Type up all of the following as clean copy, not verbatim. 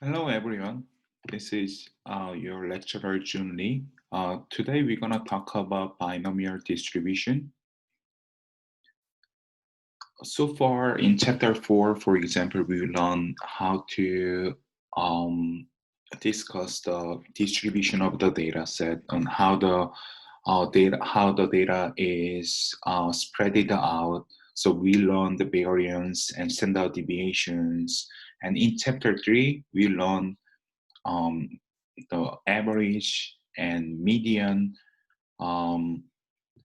Hello, everyone. This is your lecturer, Jun Lee. Today, we're going to talk about binomial distribution. So far, in chapter 4, for example, we learned how to um, discuss the distribution of the data set and how the data is spread out. So we learn the variance and standard deviations. And in chapter 3, we learn um, the average and median, um,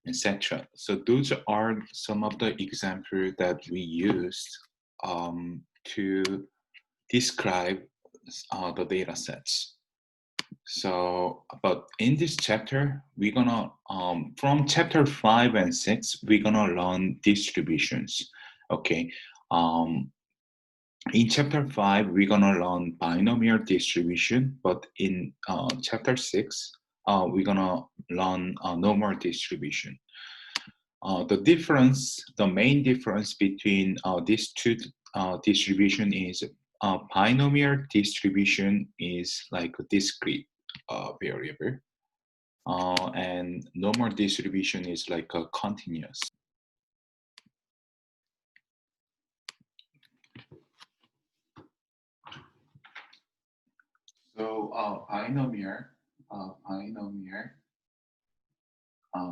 etc. So those are some of the examples that we used to describe the data sets. So, but in this chapter, we're gonna, from chapter 5 and 6, we're gonna learn distributions. Okay. Um, in chapter 5, we're going to learn binomial distribution, but in chapter 6, we're going to learn normal distribution. The main difference between these two distribution is binomial distribution is like a discrete variable, and normal distribution is like a continuous. So binomial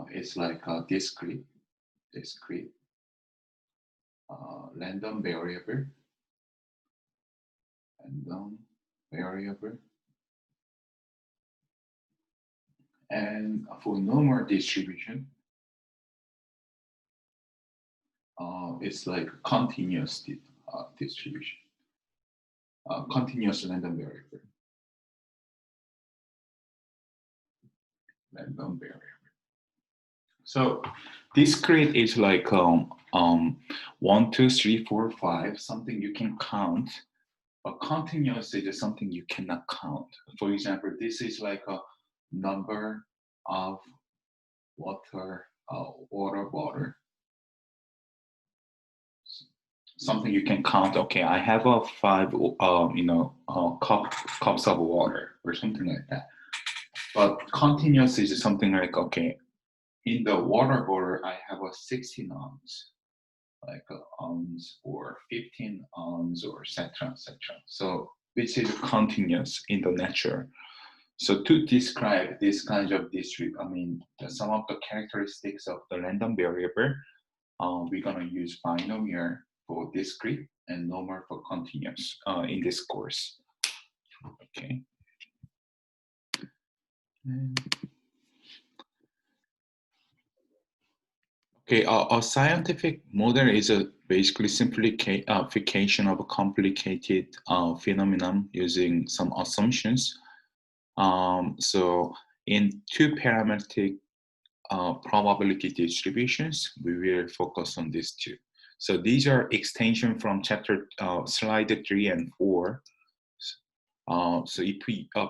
is like a discrete random variable, and for normal distribution, it's like continuous distribution, continuous random variable. So discrete is like 1, 2, 3, 4, 5, something you can count. But continuous is something you cannot count. For example, this is like a number of water bottle. Something you can count. Okay, I have a 5, cups of water or something like that. But continuous is something like, okay, in the water bottle, I have a 16 ounce, like an ounce or 15 ounce or etc. etc. So which is continuous in the nature. So to describe this kind of some of the characteristics of the random variable, we're gonna use binomial for discrete and normal for continuous in this course. Okay. Okay, a scientific model is basically simplification of a complicated phenomenon using some assumptions. So in two parametric probability distributions, we will focus on these two. So these are extension from chapter slide 3 and 4. So if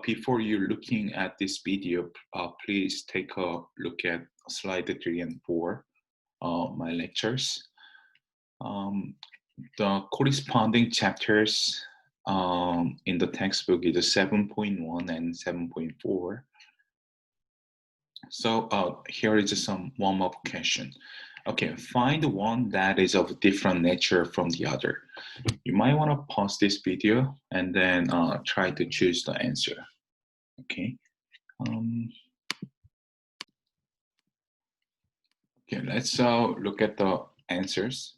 before you're looking at this video, please take a look at slide 3 and 4, my lectures. The corresponding chapters in the textbook is 7.1 and 7.4. So here is some warm-up question. Okay, find one that is of different nature from the other. You might want to pause this video and then try to choose the answer. Okay. Okay, let's look at the answers.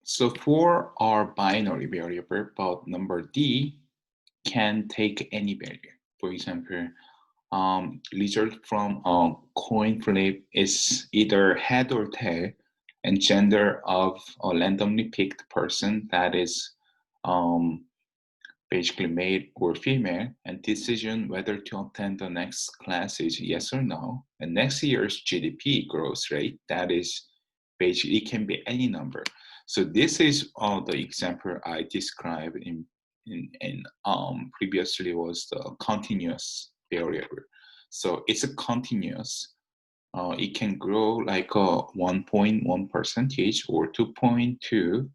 So for our binary variable, but number D can take any value. For example, result from a coin flip is either head or tail, and gender of a randomly picked person, that is basically male or female, and decision whether to attend the next class is yes or no, and next year's GDP growth rate, that is basically, it can be any number. So this is the example I described in previously was the continuous variable. So it's a continuous it can grow like a 1.1% or 2.2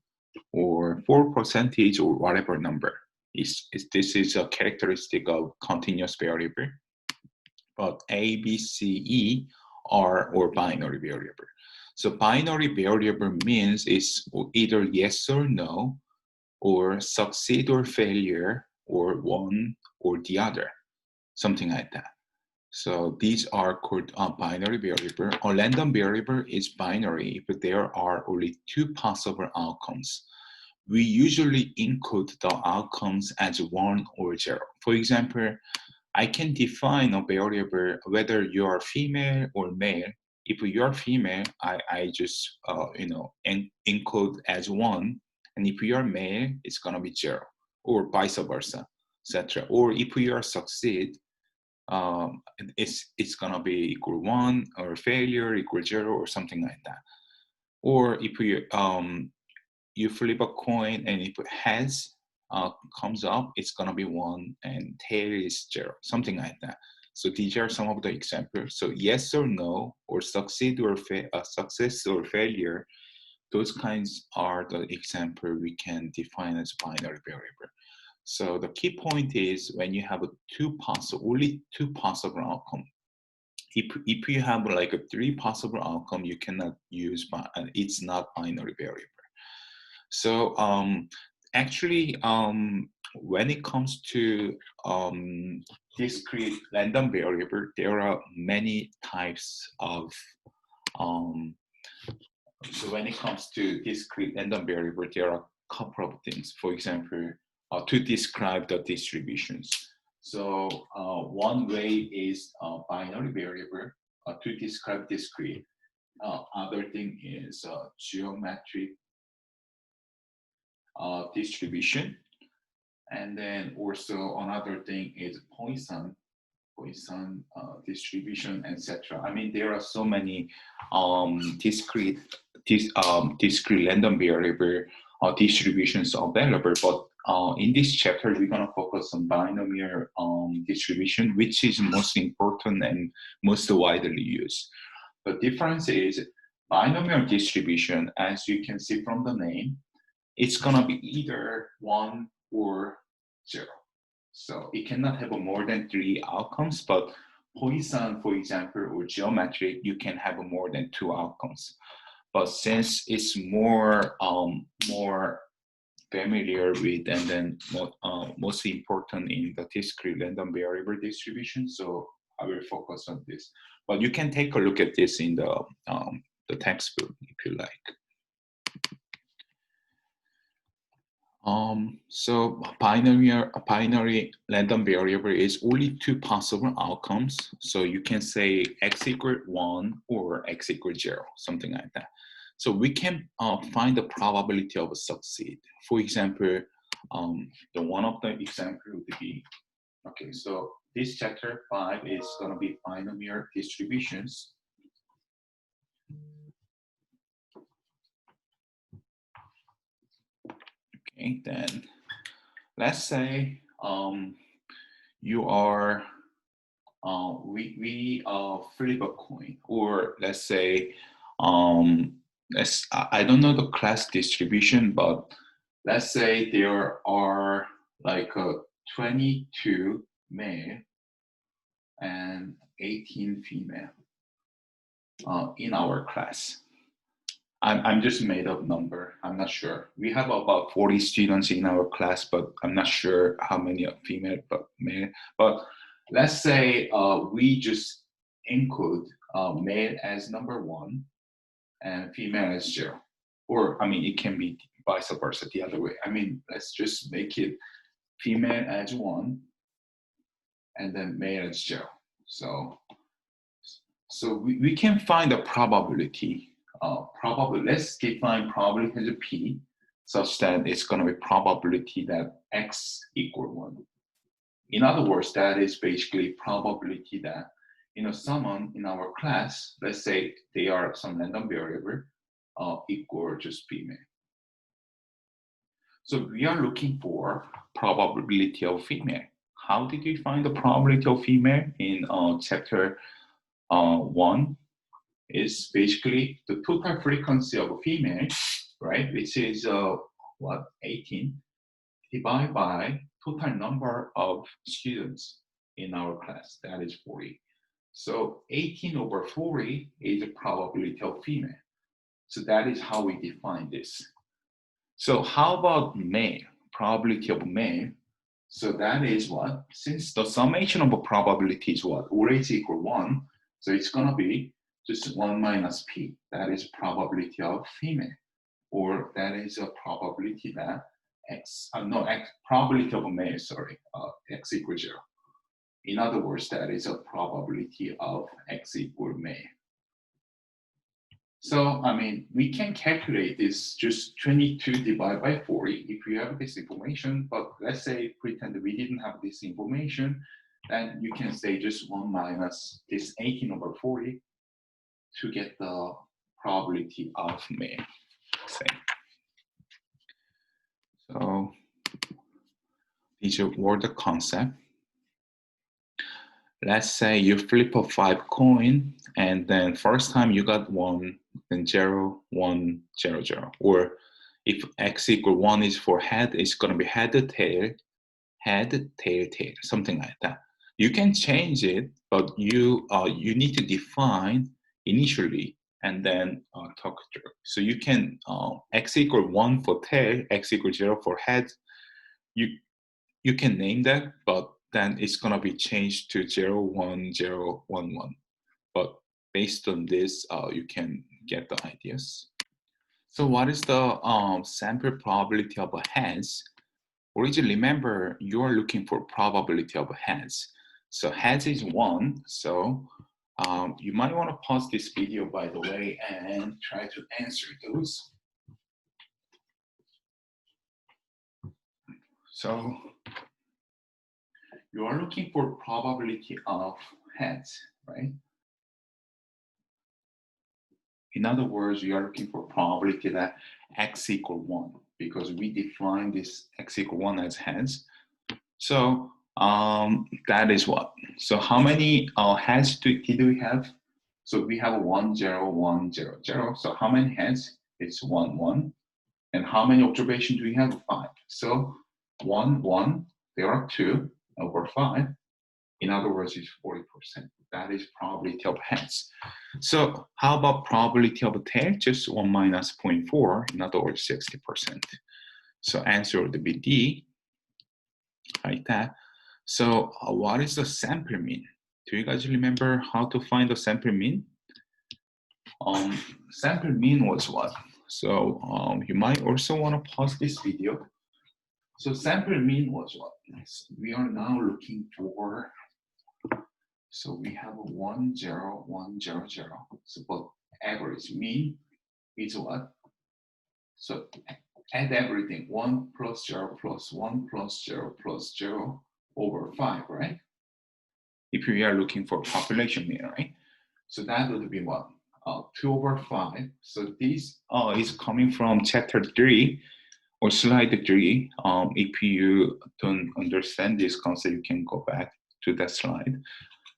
or 4% or whatever number. This is a characteristic of continuous variable, but A, B, C, E are or binary variable. So binary variable means it's either yes or no, or succeed or failure, or one or the other, something like that. So these are called binary variable. A random variable is binary if there are only two possible outcomes. We usually encode the outcomes as 1 or 0. For example, I can define a variable whether you are female or male. If you are female, I just encode as 1, and if you are male, it's gonna be 0, or vice versa, etc. Or if you are succeed, it's gonna be equal 1, or failure equal 0, or something like that. Or if you flip a coin and if it heads comes up, it's gonna be 1, and tail is 0, something like that. So these are some of the examples. So yes or no, or succeed or success or failure, those kinds are the example we can define as binary variable. So the key point is when you have only two possible outcome. If you have like a 3 possible outcome, you cannot use, it's not binary variable. So actually, when it comes to discrete random variable, there are many types of. So when it comes to discrete random variable, there are a couple of things. For example, to describe the distributions. So one way is binary variable to describe discrete. Other thing is geometric distribution, and then also another thing is Poisson distribution, etc. I mean, there are so many discrete random variable distributions available, but in this chapter we're gonna focus on binomial distribution, which is most important and most widely used. The difference is binomial distribution, as you can see from the name, it's gonna be either 1 or 0. So it cannot have more than 3 outcomes, but Poisson, for example, or geometric, you can have more than 2 outcomes. But since it's more familiar with, and then most important in the discrete random variable distribution, so I will focus on this. But you can take a look at this in the textbook if you like. So binary random variable is only 2 possible outcomes. So you can say x equal 1 or x equal 0, something like that. So we can find the probability of a succeed. For example, the one of the example would be, okay, so this chapter 5 is going to be binomial distributions. Okay, then let's say you are we flip a coin, or let's say I don't know the class distribution, but let's say there are like 22 male and 18 female in our class. I'm just made up number. I'm not sure. We have about 40 students in our class, but I'm not sure how many are female but male. But let's say we just encode male as number 1 and female as 0. Or, I mean, it can be vice versa, the other way. I mean, let's just make it female as 1 and then male as 0. So we can find a probability. Let's define probability as a P, such that it's going to be probability that X equal 1. In other words, that is basically probability that someone in our class, let's say they are some random variable, equal just female. So we are looking for probability of female. How did we find the probability of female in chapter 1? is basically the total frequency of a female, right? Which is 18 divided by total number of students in our class. That is 40. So 18 over 40 is the probability of female. So that is how we define this. So how about male? Probability of male. So that is what? Since the summation of a probability is what? Always equal 1. So it's going to be just 1 minus p. That is probability of female. Or that is a probability that probability of a male, sorry, x equals 0. In other words, that is a probability of x equal male. So, I mean, we can calculate this just 22 divided by 40 if we have this information, but let's say pretend we didn't have this information, then you can say just 1 minus this 18 over 40 to get the probability of male. Say. So, these were the concept. Let's say you flip a 5 coin, and then first time you got 1, then 0, 1, 0, 0. Or if x equal 1 is for head, it's going to be head, tail, tail, something like that. You can change it, but you need to define initially and then talk through. So you can x equal 1 for tail, x equal 0 for head. You can name that, but then it's going to be changed to 0, 1, 0, 1, 1. But based on this, you can get the ideas. So what is the sample probability of a heads? Originally, remember, you're looking for probability of heads. So heads is 1. So you might want to pause this video, by the way, and try to answer those. So you are looking for probability of heads, right? In other words, you are looking for probability that x equal 1, because we define this x equal 1 as heads. So that is what? So how many heads did we have? So we have 1, 0, 1, 0, 0. So how many heads? It's 1, 1. And how many observations do we have? 5. So 1, 1, there are 2 over 5. In other words, it's 40%. That is probability of heads. So how about probability of tail? Just 1 minus 0.4. In other words, 60%. So answer would be D, like that. So what is the sample mean? Do you guys remember how to find the sample mean? Sample mean was what? So you might also want to pause this video. So sample mean was what? So we are now looking for, so we have a 1, 0, 1, 0, 0. So but average mean is what? So add everything, 1 plus 0 plus 1 plus 0 plus 0 over 5, right? If we are looking for population mean, right? So that would be what? 2 over 5. So this is coming from chapter 3 or slide 3. If you don't understand this concept, you can go back to that slide.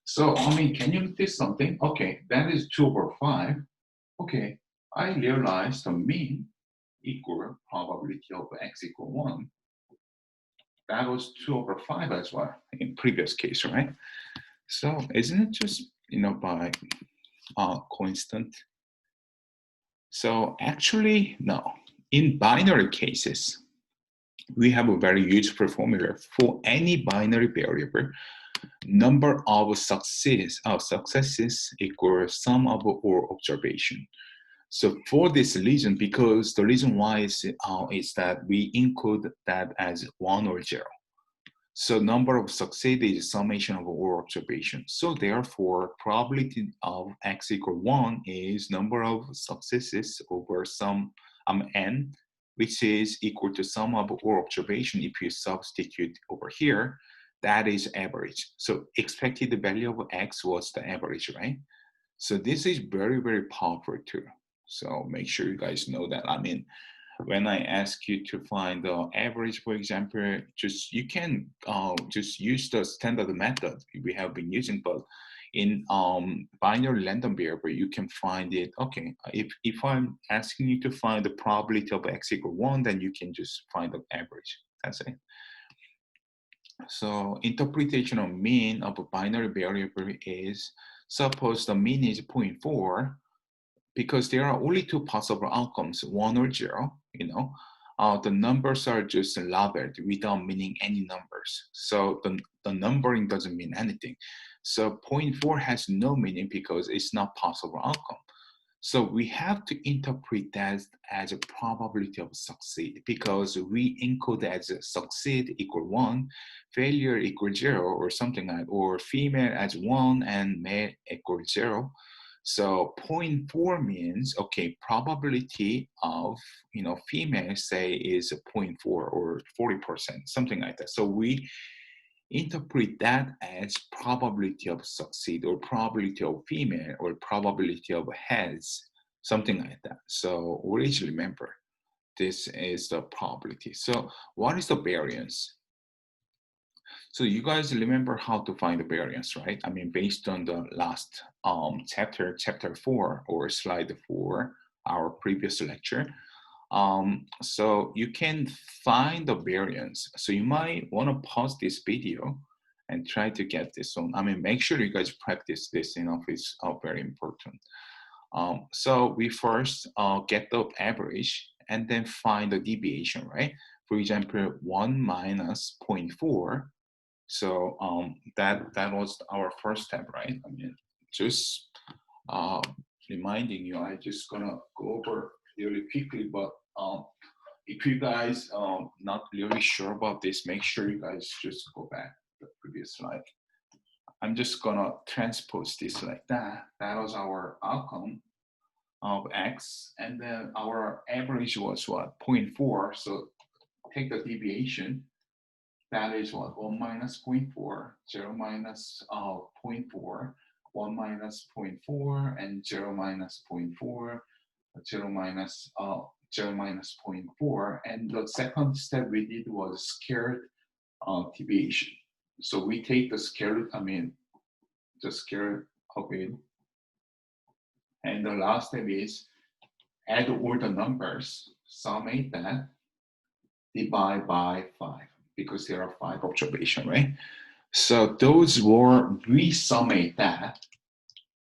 So, I mean, can you notice something? Okay, that is 2 over 5. Okay, I realized the mean equal probability of x equal 1. That was 2 over 5 as well in previous case, right? So isn't it just, by constant? So actually, no. In binary cases, we have a very useful formula for any binary variable. Number of successes equals sum of all observation. So for this reason, because the reason why is that we encode that as 1 or 0. So number of success is summation of all observations. So therefore, probability of x equal 1 is number of successes over sum n, which is equal to sum of all observation. If you substitute over here, that is average. So expected value of x was the average, right? So this is very, very powerful too. So make sure you guys know that. I mean, when I ask you to find the average, for example, you can just use the standard method we have been using, but in binary random variable, you can find it. Okay, if I'm asking you to find the probability of x equal 1, then you can just find the average. That's it. So interpretation of mean of a binary variable is, suppose the mean is 0.4, because there are only two possible outcomes, 1 or 0, the numbers are just labeled without meaning any numbers. So the numbering doesn't mean anything. So 0.4 has no meaning because it's not possible outcome. So we have to interpret that as a probability of succeed, because we encode as a succeed equal 1, failure equal 0, or something like, or female as 1 and male equal 0. So 0.4 means, okay, probability of, female, say, is 0.4 or 40%, something like that. So we interpret that as probability of succeed, or probability of female, or probability of heads, something like that. So always remember, this is the probability. So what is the variance? So you guys remember how to find the variance, right? I mean, based on the last chapter 4 or slide 4, our previous lecture. So you can find the variance. So you might want to pause this video and try to get this on. I mean, make sure you guys practice this, it's very important. So we first get the average and then find the deviation, right? For example, 1 minus 0.4. So that was our first step, right? I mean, just reminding you, I just gonna go over really quickly, but if you guys not really sure about this, make sure you guys just go back to the previous slide. I'm just gonna transpose this like that. That was our outcome of x, and then our average was what, 0.4. So take the deviation. That is what, 1 minus 0.4, 0 minus 0.4, 1 minus 0.4, and 0 minus 0.4, 0 minus 0.4. And the second step we did was scared deviation. So we take the scared, the scared of it. And the last step is add all the numbers, summate that, divide by 5. Because there are 5 observations, right? So those were, we summate that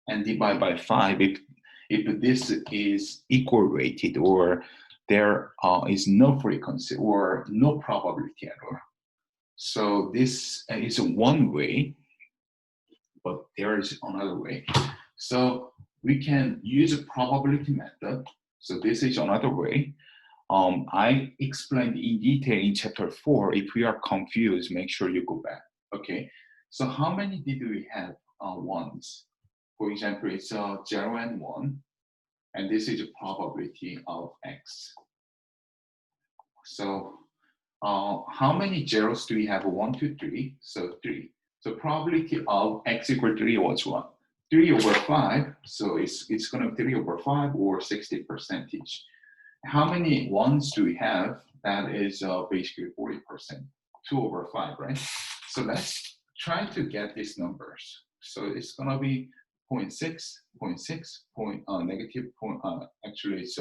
and divide by 5 if this is equal weighted, or there is no frequency or no probability at all. So this is one way, but there is another way. So we can use a probability method. So this is another way. I explained in detail in chapter 4. If we are confused, make sure you go back. Okay, so how many did we have ones? For example, it's 0 and 1, and this is a probability of x. So how many zeros do we have? 1, 2, 3. So 3. So probability of x equal 3 was what? 3 over 5. So it's going to be 3 over 5, or 60%. How many ones do we have? That is basically 40%, 2 over 5, right? So let's try to get these numbers. So it's gonna be 0.6, 0.6, negative point, actually it's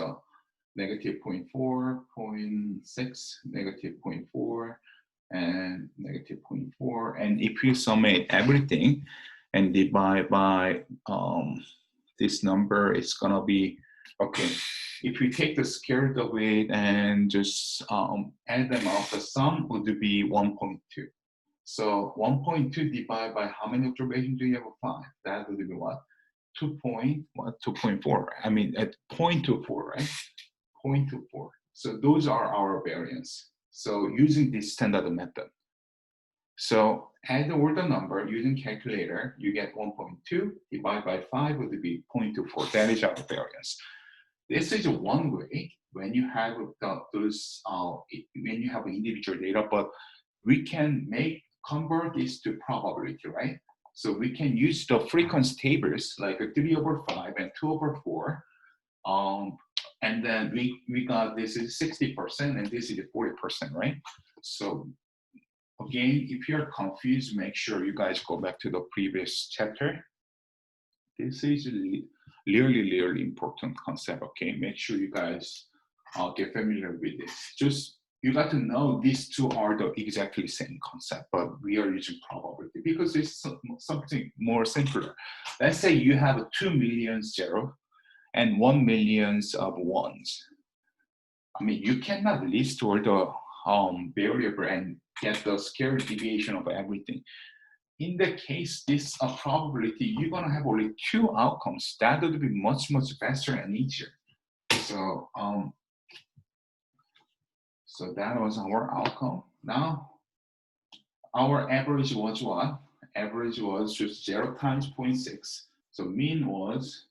negative 0.4, 0.6, negative 0.4, and negative 0.4. And if you summate everything and divide by this number, it's gonna be, okay, if we take the square root of it and just add them up, the sum would be 1.2. So 1.2 divided by how many observations do you have? 5. That would be what? 2.4. I mean, at 0.24, right? 0.24. So those are our variance. So using this standard method. So add all the number using calculator, you get 1.2 divided by 5 would be 0.24. That is our variance. This is one way when you have those when you have individual data, but we can convert this to probability, right? So we can use the frequency tables like 3 over 5 and 2 over 4, and then we got this is 60% and this is 40%, right? So again, if you're confused, make sure you guys go back to the previous chapter This is really important concept. Okay, make sure you guys get familiar with this. Just you got to know these two are the exactly same concept, but we are using probability because it's something more simpler. Let's say you have 2 million zero and 1 millions of ones. I mean, you cannot list all the variable and get the scalar deviation of everything. In that case, this probability, you're gonna have only 2 outcomes. That would be much faster and easier. So, so that was our outcome. Now, our average was what? Average was just 0 times 0.6. So mean was,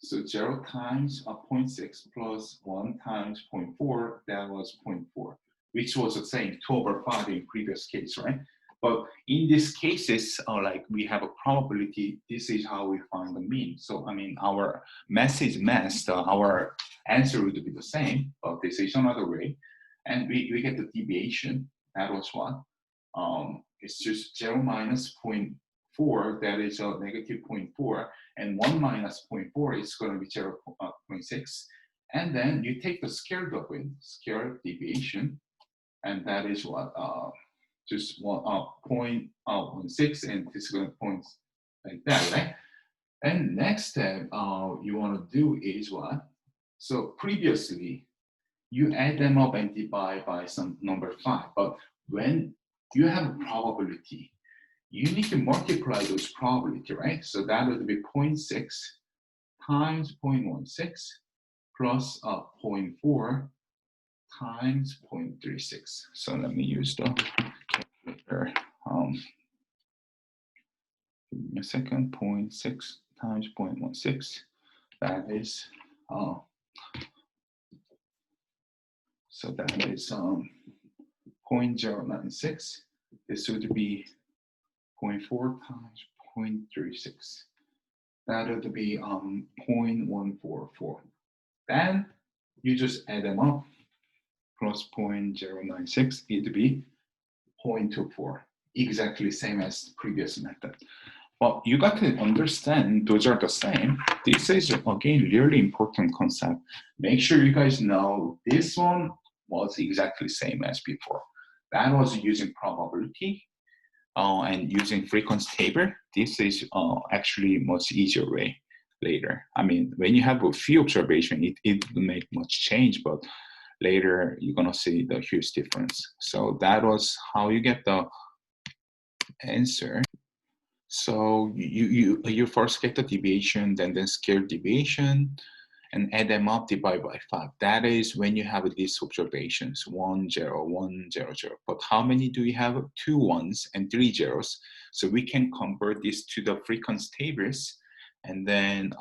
so 0 times 0.6 plus 1 times 0.4, that was 0.4, which was the same, 2/5 in previous case, right? But in these cases, like we have a probability, this is how we find the mean. So, I mean, our message messed, our answer would be the same, but this is another way. And we get the deviation, that was what? It's just 0 minus 0.4, that is a negative 0.4, and 1 minus 0.4 is going to be 0.6. And then you take the square of it, square deviation, and that is what? Just 0.16, and this is going to point like that, right? And next step you want to do is what? So previously, you add them up and divide by some number 5. But when you have a probability, you need to multiply those probability, right? So that would be 0.6 times 0.16 plus 0.4 times 0.36. So let me use the calculator. Give me a second. 0.6 times 0.16. That is so that is 0.096. This would be 0.4 times 0.36. That would be 0.144. Then you just add them up. Plus 0.096, it would be 0.24. Exactly same as the previous method. Well, you got to understand those are the same. This is, again, really important concept. Make sure you guys know this one was exactly same as before. That was using probability and using frequency table. This is actually much easier way later. I mean, when you have a few observations, it will make much change, but later you're gonna see the huge difference. So that was how you get the answer. So you first get the deviation, then square deviation, and add them up, divide by 5. That is when you have these observations, 1, 0, 1, 0, 0. But how many do we have? 2 ones and 3 zeros. So we can convert this to the frequency tables. And then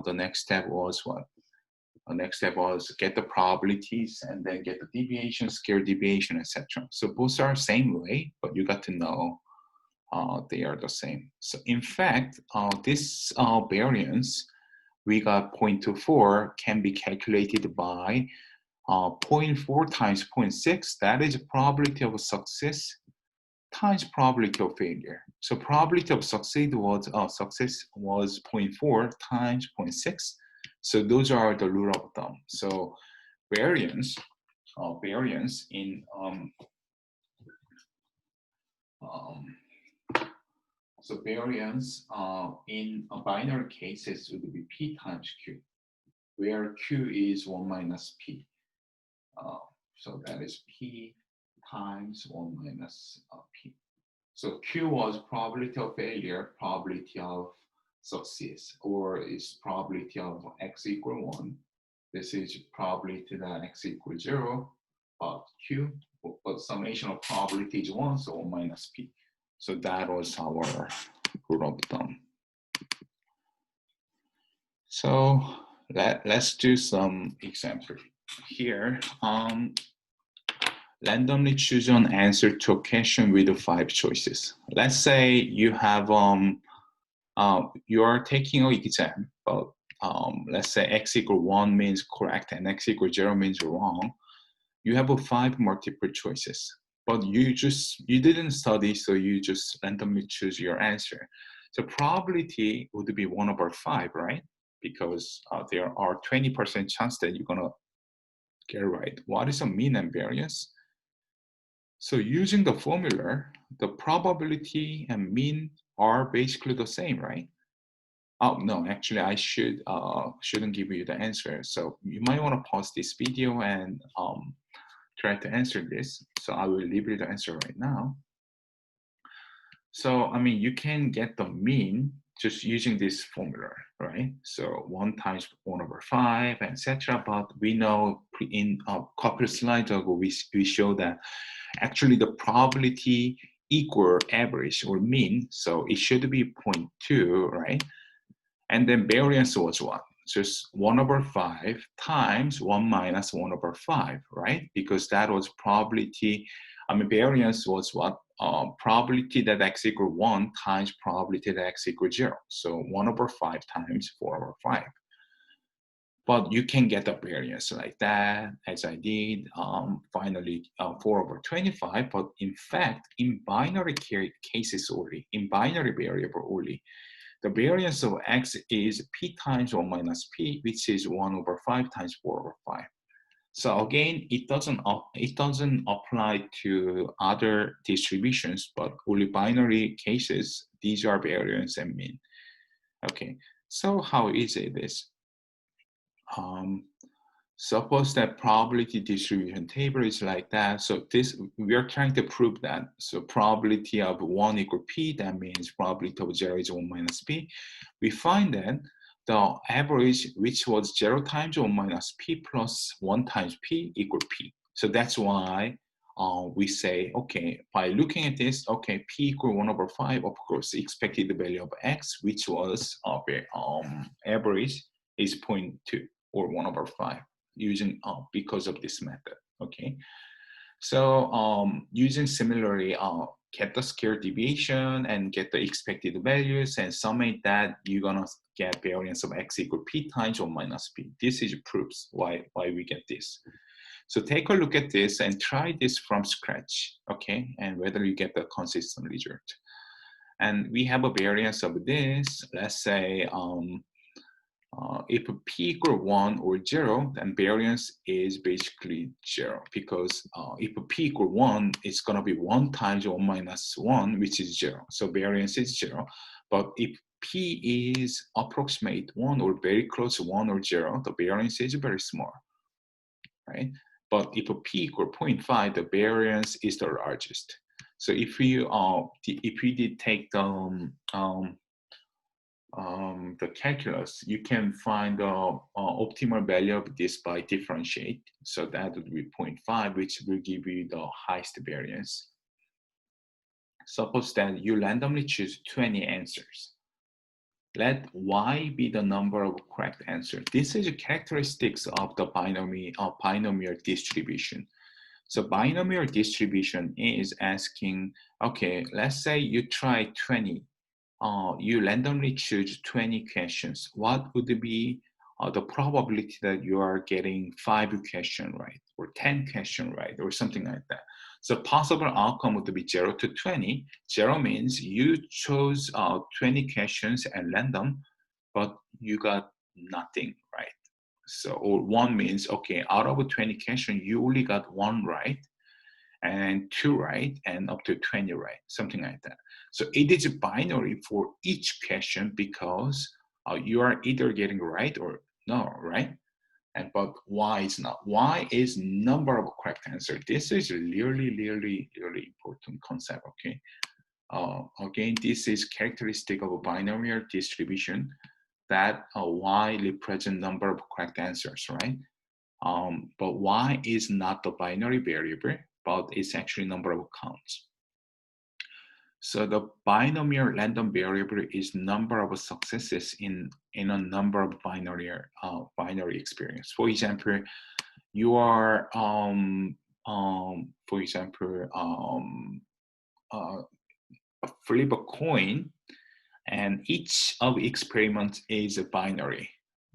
the next step was what? The next step was get the probabilities and then get the deviation, square deviation, etc. So both are same way, but you got to know they are the same. So in fact, this variance, we got 0.24 can be calculated by 0.4 times 0.6. That is probability of success times probability of failure. So probability of success was 0.4 times 0.6. So those are the rule of thumb. So variance in so variance in binary cases would be p times q, where q is 1 minus p. So that is p times 1 minus p. So q was probability of failure, probability of success, or is probability of x equal 1. This is probability that x equals 0, but q, but summation of probability is 1, so 1 minus p. So that was our rule of thumb. So let's do some example here. Randomly choose an answer to a question with 5 choices. Let's say you have you are taking an exam, but let's say x equal 1 means correct and x equal 0 means wrong. You have 5 multiple choices, but you didn't study, so you just randomly choose your answer. So probability would be 1/5, right? Because there are 20% chance that you're gonna get right. What is a mean and variance? So using the formula, the probability and mean are basically the same, right? Oh no, actually I shouldn't give you the answer. So you might want to pause this video and try to answer this. So I will leave you the answer right now. So I mean, you can get the mean just using this formula, right? So 1 times 1/5, etc. But we know in a couple of slides ago we show that actually the probability equal average or mean, so it should be 0.2, right? And then variance was what? Just 1/5 times 1 minus 1/5, right? Because that was probability, I mean, variance was what? Probability that x equal 1 times probability that x equal 0. So 1/5 times 4/5. But you can get the variance like that, as I did, finally 4/25. But in fact, in binary cases only, in binary variable only, the variance of x is p times 1 minus p, which is 1/5 times 4/5. So again, it doesn't apply to other distributions, but only binary cases. These are variance and mean. Okay, so how easy it is? Suppose that probability distribution table is like that. So this, we are trying to prove that. So probability of 1 equal p, that means probability of 0 is 1 minus p. We find that the average, which was 0 times 1 minus p plus 1 times p equal p. So that's why we say, okay, by looking at this, okay, p equal 1/5, of course, the expected value of x, which was average, is 0.2 or 1/5 using because of this method. Okay, so using similarly get the square deviation and get the expected values and summate that, you're gonna get variance of x equal p times 1 minus p. This is proofs why we get this. So take a look at this and try this from scratch, okay, and whether you get the consistent result. And we have a variance of this. Let's say if p equal 1 or 0, then variance is basically 0, because if p equal 1, it's going to be 1 times 1 minus 1, which is 0. So variance is 0. But if p is approximate 1 or very close to 1 or 0, the variance is very small, right? But if p equal 0.5, the variance is the largest. So if you did take the calculus, you can find the optimal value of this by differentiate. So that would be 0.5, which will give you the highest variance. Suppose that you randomly choose 20 answers. Let y be the number of correct answers. This is a characteristics of the binomial distribution. So binomial distribution is asking, okay, let's say you try 20. You randomly choose 20 questions. What would be the probability that you are getting 5 questions right, or 10 questions right, or something like that? So possible outcome would be 0 to 20. 0 means you chose 20 questions at random, but you got nothing right. So, or 1 means, okay, out of 20 questions, you only got 1 right, and 2 right, and up to 20 right, something like that. So it is binary for each question, because you are either getting right or no, right? But y is not. Y is number of correct answer. This is really important concept, okay? Again, this is characteristic of a binomial distribution, that y represent number of correct answers, right? But y is not the binary variable, but it's actually number of counts. So the binomial random variable is number of successes in a number of binary experience. For example, you are flip a coin, and each of experiments is a binary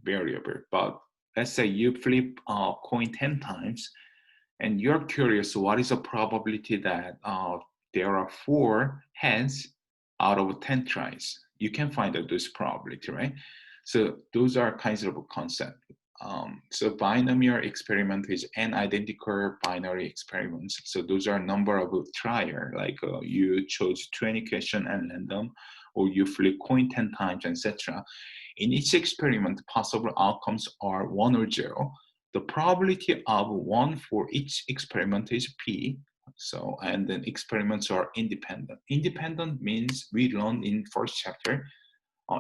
variable. But let's say you flip a coin 10 times, and you're curious, what is the probability that there are 4 heads out of 10 tries? you can find out this probability, right? So those are kinds of concept. So binomial experiment is n identical binary experiments. So those are number of trial, like you chose 20 question and random, or you flip coin 10 times, etc. In each experiment, possible outcomes are 1 or 0. The probability of 1 for each experiment is p. So, and then experiments are independent. Independent means we learned in first chapter,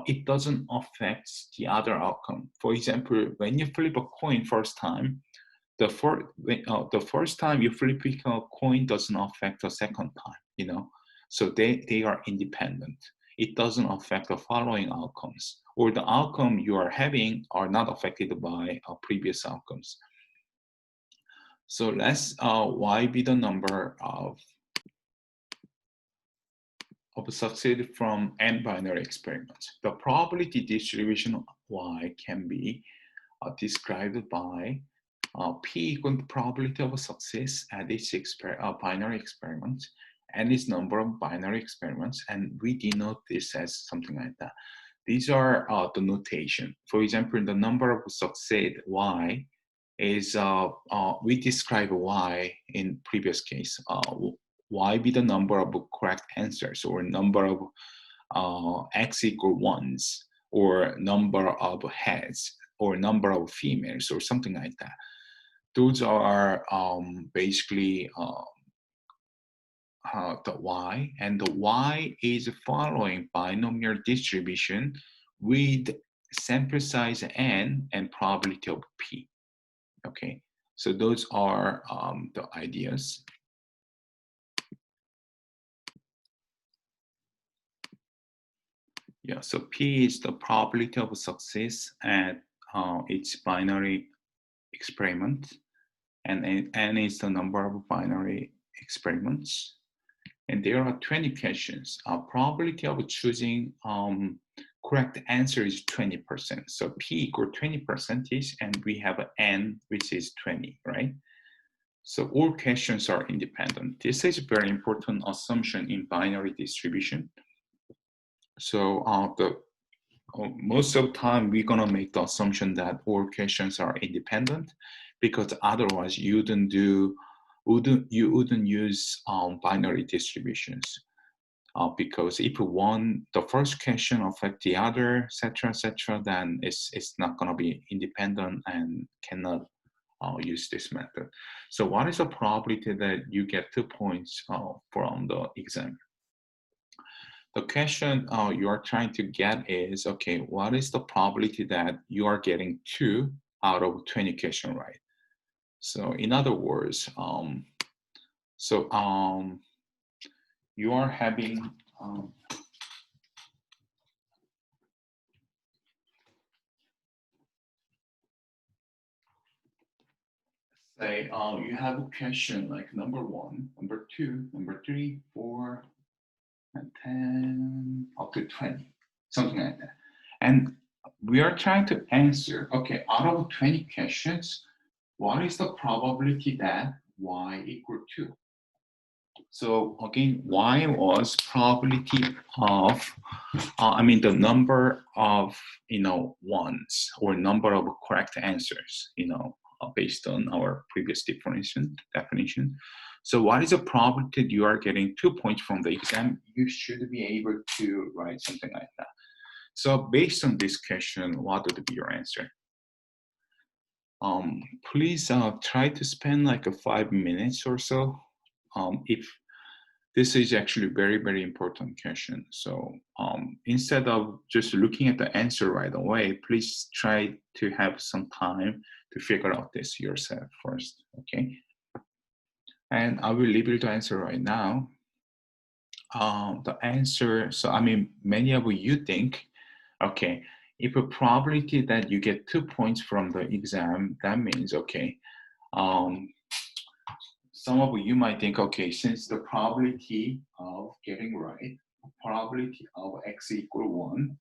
it doesn't affect the other outcome. For example, when you flip a coin first time, the first time you flip a coin doesn't affect the second time, you know? So they are independent. It doesn't affect the following outcomes, or the outcome you are having are not affected by previous outcomes. So let's y be the number of succeed from n binary experiments. The probability distribution of y can be described by p equal to probability of success at each binary experiment, n is number of binary experiments, and we denote this as something like that. These are the notation. For example, the number of succeed y is, we describe y in previous case. Y be the number of correct answers, or number of x equal ones, or number of heads, or number of females, or something like that. Those are basically the y, and the y is following binomial distribution with sample size n and probability of p. Okay, so those are the ideas. Yeah, so P is the probability of success at each binary experiment, and N is the number of binary experiments. And there are 20 questions. Our probability of choosing correct answer is 20%. So P equal 20%, and we have an N, which is 20, right? So all questions are independent. This is a very important assumption in binary distribution. So most of the time, we're gonna make the assumption that all questions are independent, because otherwise you wouldn't use binary distributions. Because if the first question affect the other, etc., then it's not gonna be independent and cannot use this method. So what is the probability that you get 2 points from the exam? The question you are trying to get is, okay, what is the probability that you are getting 2 out of 20 questions right? So in other words, you are having say you have a question like number 1, number 2, number 3, 4, and 10, up to 20, something like that. And we are trying to answer, okay, out of 20 questions, what is the probability that y equal 2? So again, y was probability of, the number of, ones, or number of correct answers, based on our previous definition. So what is the probability that you are getting 2 points from the exam? You should be able to write something like that. So based on this question, what would be your answer? Please try to spend like 5 minutes or so. If this is actually very, very important question. So instead of just looking at the answer right away, please try to have some time to figure out this yourself first, okay? And I will leave you to answer right now. The answer, so many of you think, okay, if a probability that you get 2 points from the exam, that means, okay, some of you might think, okay, since the probability of getting right, probability of x equal 1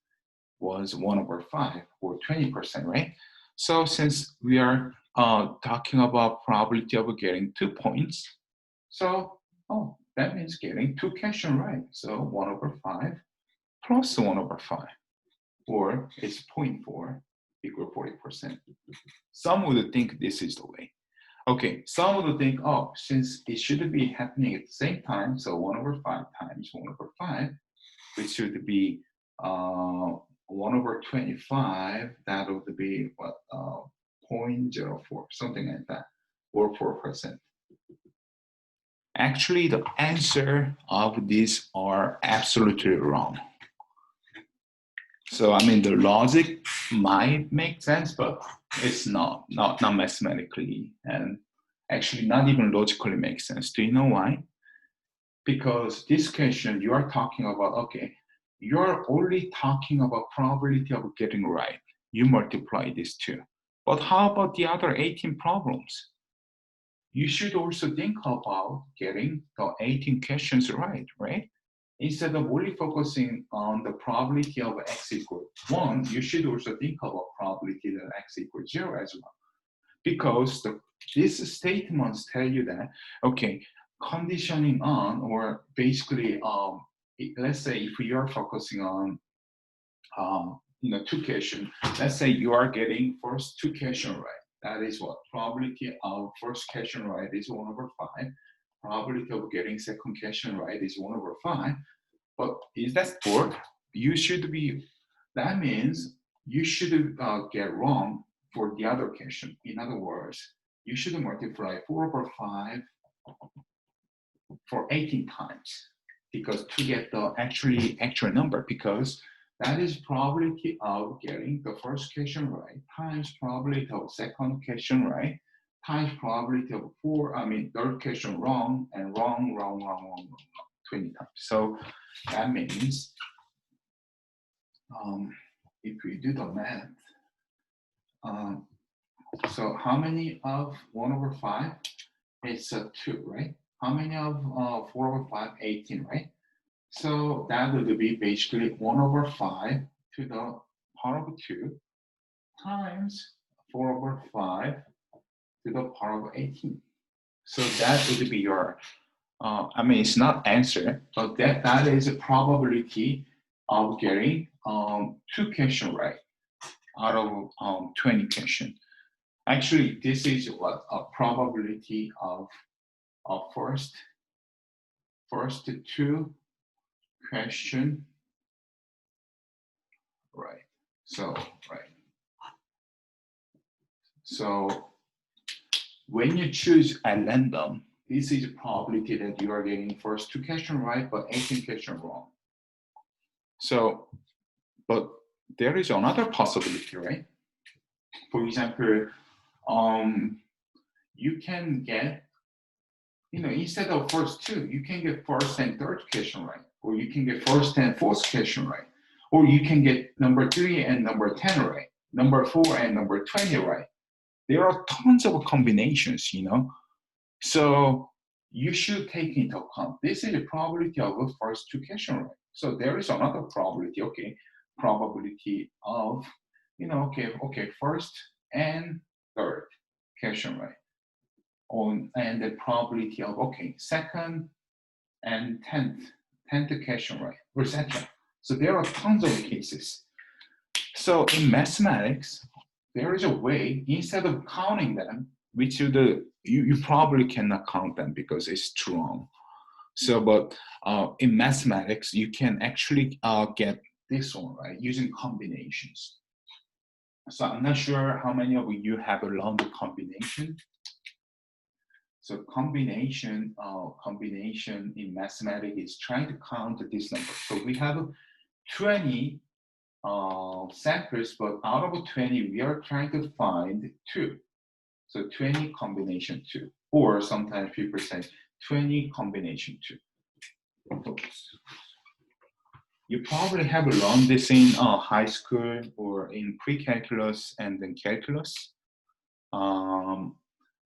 was 1/5, or 20%, right? So since we are talking about probability of getting 2 points, so that means getting 2 questions right. So 1/5 plus 1 over 5, or it's 0.4 equal 40%. Some would think this is the way. Okay, some would think, oh, since it should be happening at the same time, so 1 over 5 times 1 over 5, which should be 1 over 25, that would be what, 0.04, something like that, or 4%. Actually, the answer of these are absolutely wrong. So, I mean, the logic might make sense, but it's not mathematically, and actually not even logically makes sense. Do you know why? Because this question, you are talking about, okay, you're only talking about probability of getting right. You multiply these two. But how about the other 18 problems? You should also think about getting the 18 questions right? Instead of only focusing on the probability of x equals 1, you should also think about probability that x equals 0 as well. Because these statements tell you that, okay, conditioning on, or basically, let's say if you are focusing on, two questions, let's say you are getting first two questions right. That is what? Probability of first question right is 1 over 5. Probability of getting second question right is 1 over 5. But is that four? That means you should get wrong for the other question. In other words, you should multiply 4 over 5 for 18 times, because to get the actual number, because that is probability of getting the first question right times probability of second question right times probability of third question wrong, and wrong 20 times. So that means if we do the math, so how many of 1 over 5? It's 2, right? How many of 4 over 5? 18, right? So that would be basically 1 over 5 to the power of 2 times 4 over 5 to the power of 18. So that would be your, it's not answer, but that is a probability of getting 2 questions right out of 20 questions. Actually, this is what a probability of first 2 question right. So when you choose at random, this is a probability that you are getting first 2 questions right, but 18 questions wrong. So, but there is another possibility, right? For example, you can get, instead of first 2, you can get first and third question right, or you can get first and fourth question right, or you can get number 3 and number 10 right, number 4 and number 20 right. There are tons of combinations, So you should take into account, this is a probability of the first 2 questions right. So there is another probability, probability of, first and third question right. And the probability of, second and 10th question right, etc. So there are tons of cases. So in mathematics, there is a way, instead of counting them, which you probably cannot count them because it's too long. So, but in mathematics, you can actually get this one, right, using combinations. So I'm not sure how many of you have learned the combination. So combination in mathematics is trying to count this number. So we have 20 samples, but out of 20, we are trying to find 2. So 20 combination 2, or sometimes people say 20 combination 2. You probably have learned this in high school or in pre-calculus and then calculus.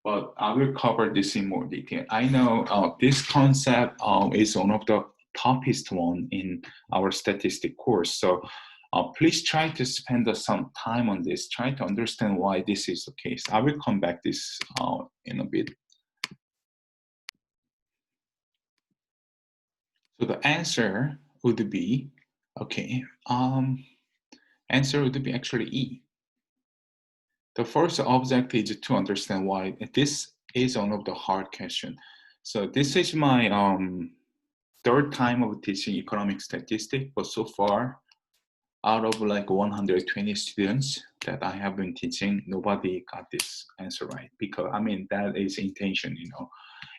But I will cover this in more detail. I know this concept is one of the toughest one in our statistic course. So please try to spend some time on this. Try to understand why this is the case. I will come back this in a bit. So the answer would be Okay, answer would be actually E. The first object is to understand why. This is one of the hard question. So this is my third time of teaching economic statistics, but so far, out of like 120 students that I have been teaching, nobody got this answer right. Because I mean, that is intention, you know,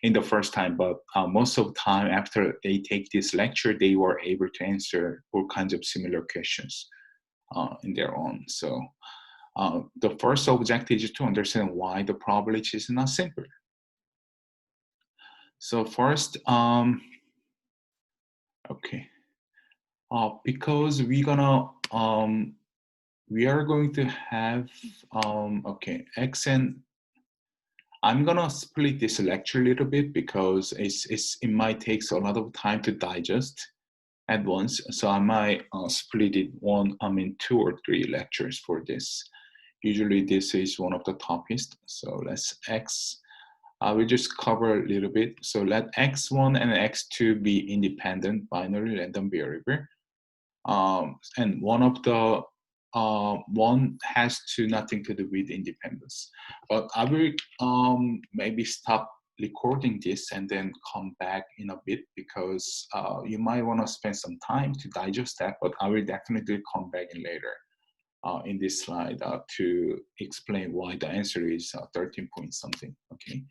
in the first time, but most of the time after they take this lecture, they were able to answer all kinds of similar questions in their own. So the first objective is to understand why the probability is not simple. So first, okay, because we are going to have okay, X and I'm gonna split this lecture a little bit because it might take a lot of time to digest at once. So I might split it two or three lectures for this. Usually this is one of the topics. So let's X. I will just cover a little bit. So let X1 and X2 be independent binary random variable. And one of the one has nothing to do with independence. But I will maybe stop recording this and then come back in a bit because you might want to spend some time to digest that, but I will definitely come back in later in this slide to explain why the answer is 13 point something, okay?